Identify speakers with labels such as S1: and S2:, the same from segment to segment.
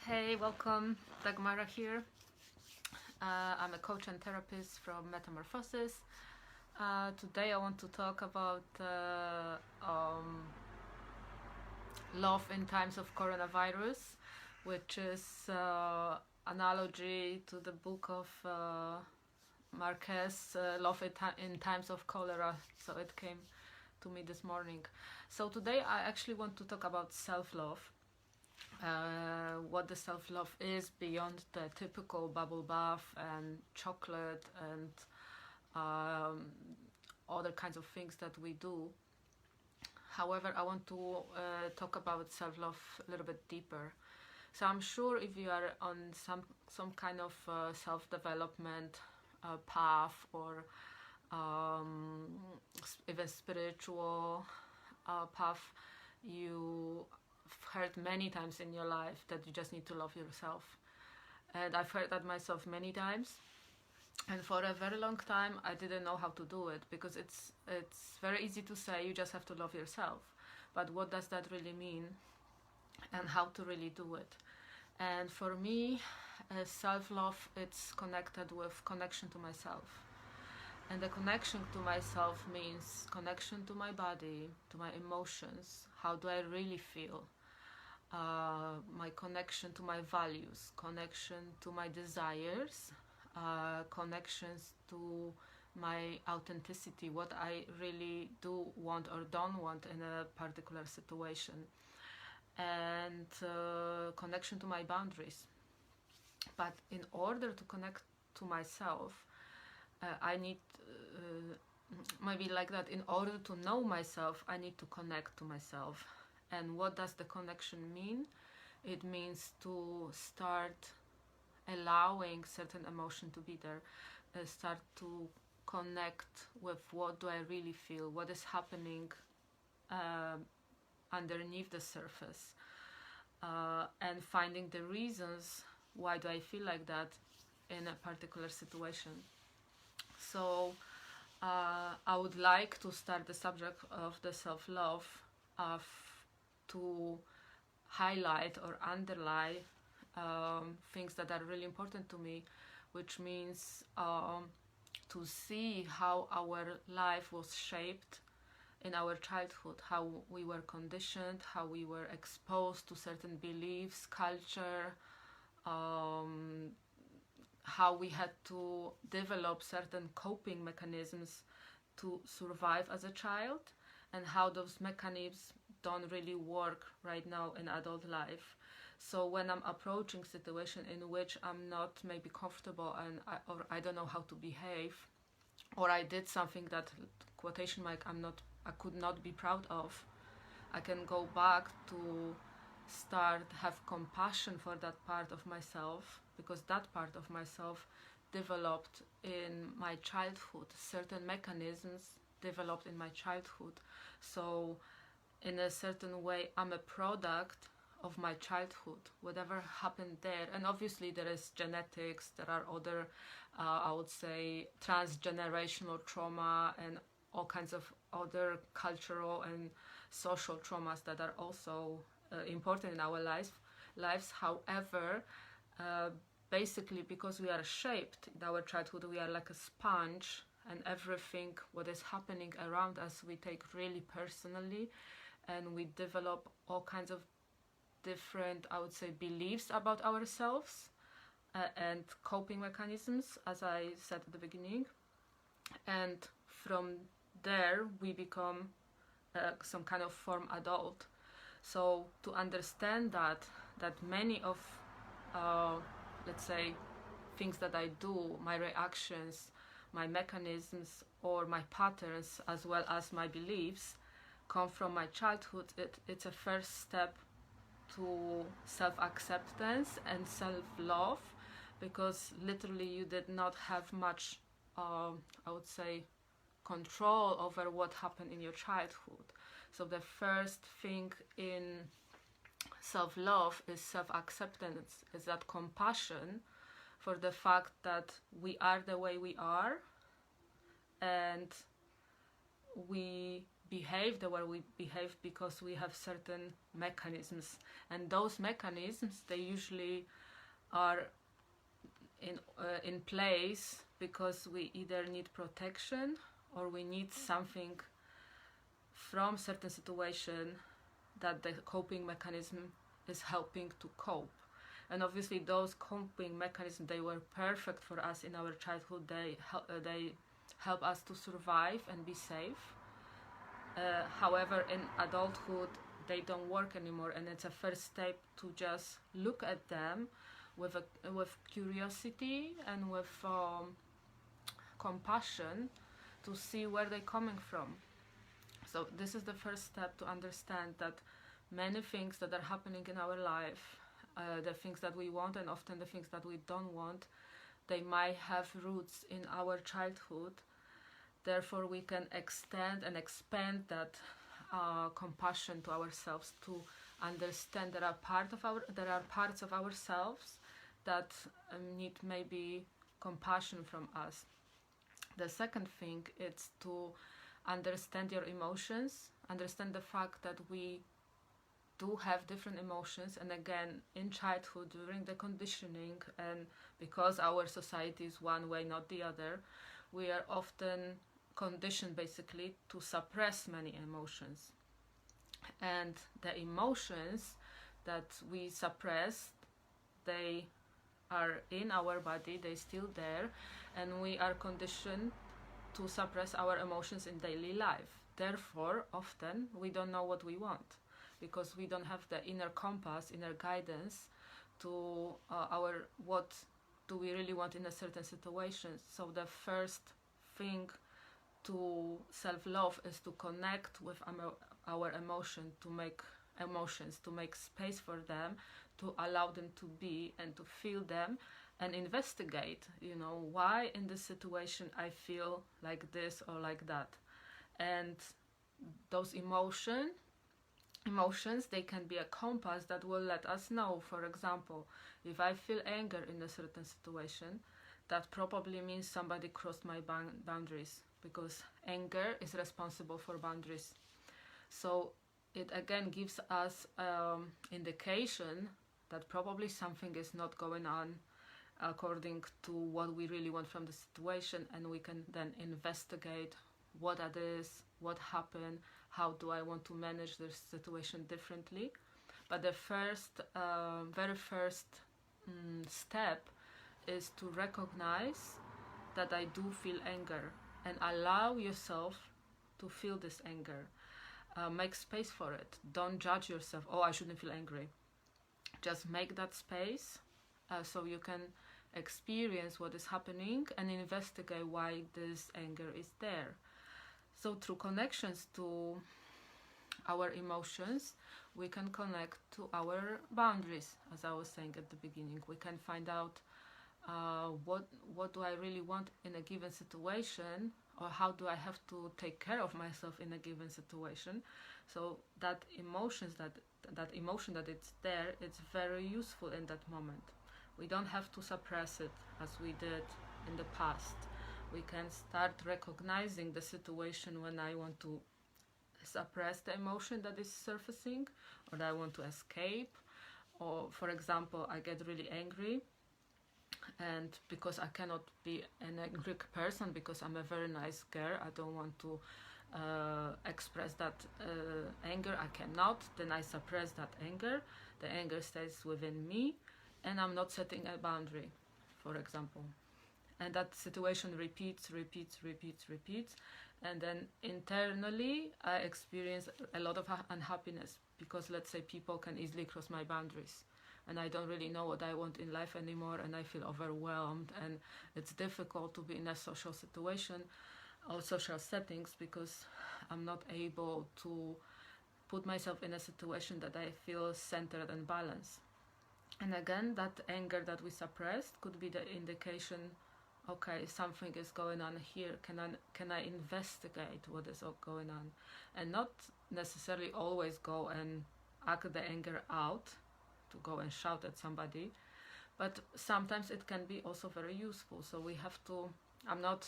S1: Hey, welcome. Dagmara here. I'm a coach and therapist from Metamorphosis. Today I want to talk about love in times of coronavirus, which is analogy to the book of Marquez, Love in Times of Cholera. So it came to me this morning. So today I actually want to talk about self-love. What the self-love is beyond the typical bubble bath and chocolate and other kinds of things that we do. However, I want to talk about self-love a little bit deeper. So I'm sure if you are on some kind of self-development path or even spiritual path, you heard many times in your life that you just need to love yourself, and I've heard that myself many times, and for a very long time I didn't know how to do it, because it's very easy to say you just have to love yourself, but what does that really mean and how to really do it? And for me, self-love, it's connected with connection to myself. And the connection to myself means connection to my body, to my emotions, how do I really feel, my connection to my values, connection to my desires, connections to my authenticity, what I really do want or don't want in a particular situation, and connection to my boundaries. But in order to connect to myself, I need, maybe like that, in order to know myself, I need to connect to myself. And what does the connection mean? It means to start allowing certain emotion to be there, start to connect with what do I really feel, what is happening underneath the surface, and finding the reasons why do I feel like that in a particular situation. So I would like to start the subject of the self-love to highlight or underline things that are really important to me, which means to see how our life was shaped in our childhood, how we were conditioned, how we were exposed to certain beliefs, culture, how we had to develop certain coping mechanisms to survive as a child, and how those mechanisms don't really work right now in adult life. So when I'm approaching situation in which I'm not maybe comfortable and or I don't know how to behave, or I did something that, quotation mark, I could not be proud of, I can go back to start have compassion for that part of myself, because that part of myself developed in my childhood, certain mechanisms developed in my childhood. So in a certain way I'm a product of my childhood, whatever happened there. And obviously there is genetics, there are other I would say transgenerational trauma and all kinds of other cultural and social traumas that are also important in our lives. However, basically, because we are shaped in our childhood, we are like a sponge, and everything what is happening around us we take really personally, and we develop all kinds of different, I would say, beliefs about ourselves and coping mechanisms, as I said at the beginning. And from there we become some kind of form adult. So to understand that many of let's say things that I do, my reactions, my mechanisms or my patterns, as well as my beliefs, come from my childhood, it's a first step to self-acceptance and self-love, because literally you did not have much I would say control over what happened in your childhood. So the first thing in self-love is self-acceptance, is that compassion for the fact that we are the way we are, and we behave the way we behave because we have certain mechanisms, and those mechanisms, they usually are in place because we either need protection or we need something from certain situation that the coping mechanism is helping to cope. And obviously those coping mechanisms, they were perfect for us in our childhood. They help us to survive and be safe. However, in adulthood, they don't work anymore, and it's a first step to just look at them with curiosity and with compassion to see where they're coming from. So this is the first step, to understand that many things that are happening in our life, the things that we want and often the things that we don't want, they might have roots in our childhood. Therefore, we can extend and expand that compassion to ourselves, to understand there are parts of ourselves that need maybe compassion from us. The second thing is to understand your emotions, understand the fact that we do have different emotions, and again, in childhood, during the conditioning, and because our society is one way, not the other, we are often conditioned basically to suppress many emotions. And the emotions that we suppress, they are in our body, they're still there, and we are conditioned to suppress our emotions in daily life. Therefore, often we don't know what we want, because we don't have the inner compass, inner guidance to what do we really want in a certain situation. So the first thing to self-love is to connect with our emotions, to make space for them, to allow them to be and to feel them, and investigate, why in this situation I feel like this or like that. And those emotions, they can be a compass that will let us know. For example, if I feel anger in a certain situation, that probably means somebody crossed my boundaries, because anger is responsible for boundaries. So it again gives us indication that probably something is not going on according to what we really want from the situation, and we can then investigate what that is, what happened, how do I want to manage this situation differently. But the very first step is to recognize that I do feel anger, and allow yourself to feel this anger. Make space for it. Don't judge yourself, oh, I shouldn't feel angry. Just make that space so you can experience what is happening and investigate why this anger is there. So through connections to our emotions, we can connect to our boundaries. As I was saying at the beginning, we can find out what do I really want in a given situation, or how do I have to take care of myself in a given situation. So that emotion that it's there, it's very useful in that moment. We don't have to suppress it as we did in the past. We can start recognizing the situation when I want to suppress the emotion that is surfacing, or that I want to escape. Or for example, I get really angry, and because I cannot be an angry person because I'm a very nice girl, I don't want to express that anger, I cannot, then I suppress that anger, the anger stays within me, and I'm not setting a boundary, for example. And that situation repeats, and then internally I experience a lot of unhappiness, because let's say people can easily cross my boundaries, and I don't really know what I want in life anymore, and I feel overwhelmed, and it's difficult to be in a social situation or social settings, because I'm not able to put myself in a situation that I feel centered and balanced. And again, that anger that we suppressed could be the indication, okay, something is going on here, can I investigate what is going on, and not necessarily always go and act the anger out, to go and shout at somebody, but sometimes it can be also very useful. So we have to I'm not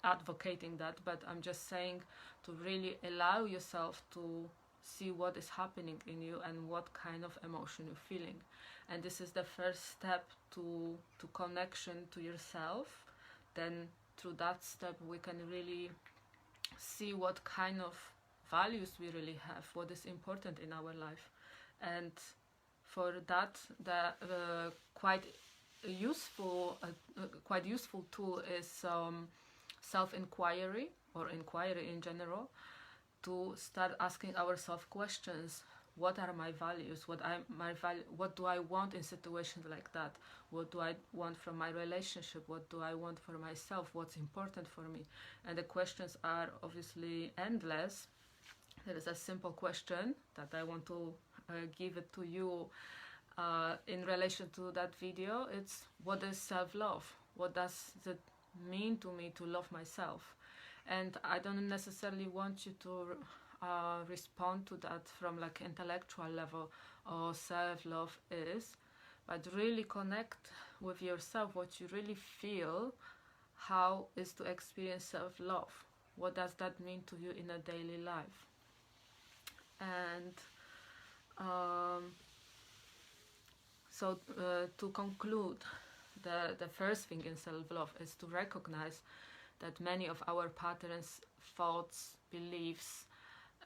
S1: advocating that, but I'm just saying to really allow yourself to see what is happening in you and what kind of emotion you're feeling. And this is the first step to connection to yourself. Then through that step we can really see what kind of values we really have, what is important in our life. And for that, the quite useful tool is self-inquiry, or inquiry in general, to start asking ourselves questions. What are my values? What do I want in situations like that? What do I want from my relationship? What do I want for myself? What's important for me? And the questions are obviously endless. There is a simple question that I want to give it to you in relation to that video. It's, what is self-love? What does it mean to me to love myself? And I don't necessarily want you to respond to that from like intellectual level, or self-love is, but really connect with yourself, what you really feel, how is to experience self-love, what does that mean to you in a daily life. And so to conclude, the first thing in self-love is to recognize that many of our patterns, thoughts, beliefs,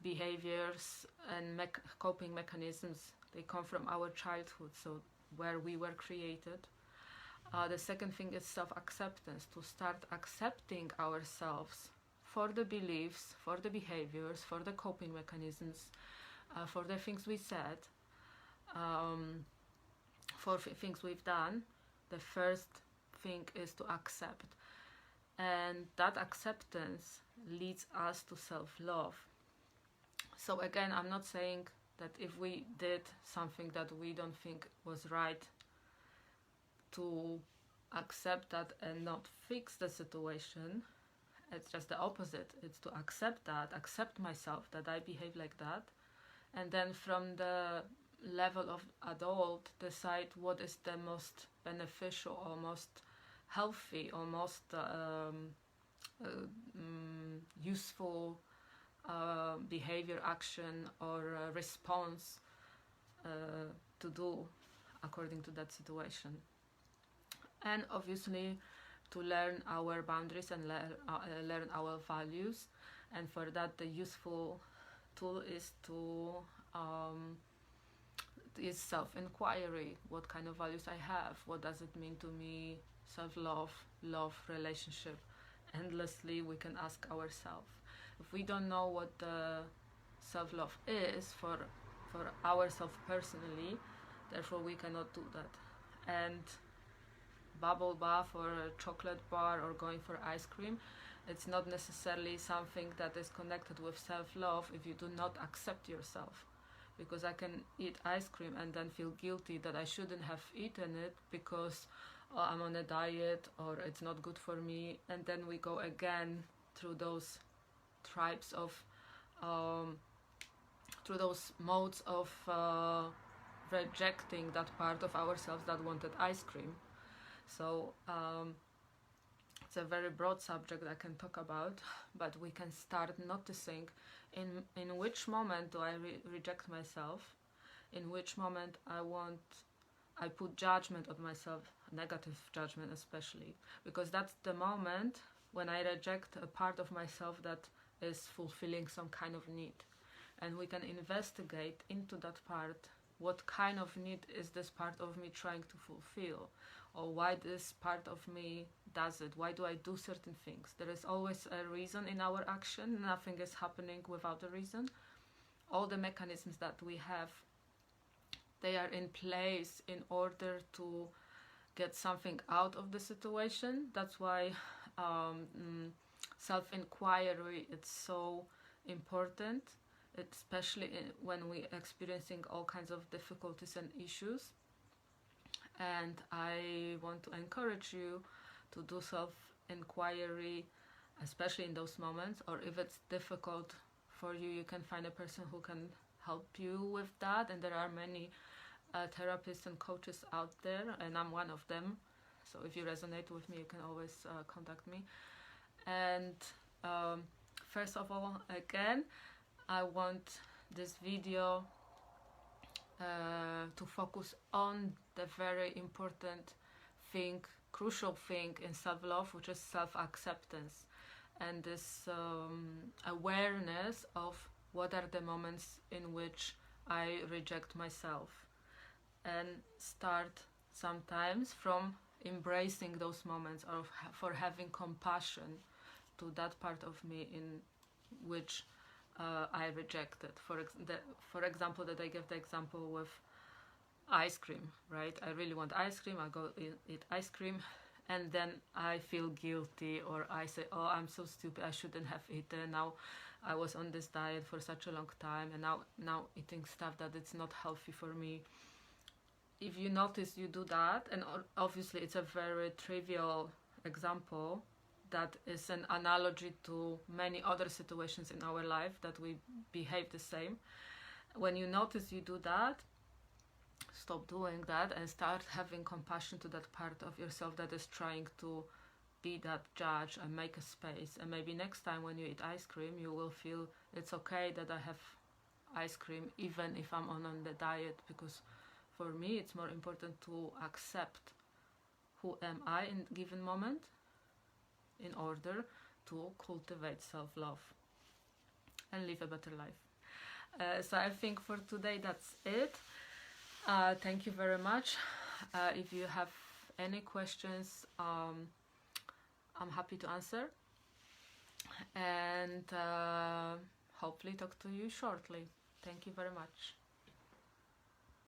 S1: behaviors and coping mechanisms, they come from our childhood, so where we were created. The second thing is self-acceptance, to start accepting ourselves for the beliefs, for the behaviors, for the coping mechanisms, for the things we said, for things we've done. The first thing is to accept. And that acceptance leads us to self-love. So again, I'm not saying that if we did something that we don't think was right, to accept that and not fix the situation. It's just the opposite. It's to accept that, accept myself, that I behave like that, and then from the level of adult, decide what is the most beneficial or most healthy or most useful behavior, action, or response to do according to that situation. And obviously to learn our boundaries and learn our values. And for that, the useful tool is is self-inquiry. What kind of values I have? What does it mean to me? Self-love, love, relationship. Endlessly we can ask ourselves. If we don't know what the self-love is for ourselves personally, therefore we cannot do that. And bubble bath or a chocolate bar or going for ice cream, it's not necessarily something that is connected with self-love if you do not accept yourself. Because I can eat ice cream and then feel guilty that I shouldn't have eaten it because I'm on a diet or it's not good for me, and then we go again through those types of through those modes of rejecting that part of ourselves that wanted ice cream. So it's a very broad subject I can talk about, but we can start noticing in which moment do I reject myself, in which moment I put judgment on myself, negative judgment especially, because that's the moment when I reject a part of myself that is fulfilling some kind of need. And we can investigate into that part, what kind of need is this part of me trying to fulfill, or why this part of me does it, why do I do certain things. There is always a reason in our action, nothing is happening without a reason. All the mechanisms that we have, they are in place in order to get something out of the situation. That's why self-inquiry is so important, especially when we're experiencing all kinds of difficulties and issues. And I want to encourage you to do self-inquiry, especially in those moments, or if it's difficult for you, you can find a person who can help you with that. And there are many therapists and coaches out there, and I'm one of them. So if you resonate with me, you can always contact me. And first of all, again, I want this video to focus on the very important thing, crucial thing in self-love, which is self-acceptance, and this awareness of what are the moments in which I reject myself, and start sometimes from embracing those moments, or for having compassion to that part of me in which I rejected. For example, that I give the example with ice cream, right? I really want ice cream, I go eat ice cream, and then I feel guilty, or I say, oh, I'm so stupid, I shouldn't have eaten. Now I was on this diet for such a long time, and now eating stuff that it's not healthy for me. If you notice you do that, and obviously it's a very trivial example, that is an analogy to many other situations in our life that we behave the same. When you notice you do that, stop doing that and start having compassion to that part of yourself that is trying to be that judge, and make a space. And maybe next time when you eat ice cream, you will feel it's okay that I have ice cream even if I'm on the diet, because for me it's more important to accept who am I in a given moment in order to cultivate self-love and live a better life. So I think for today that's it. Thank you very much. If you have any questions, I'm happy to answer, and hopefully talk to you shortly. Thank you very much.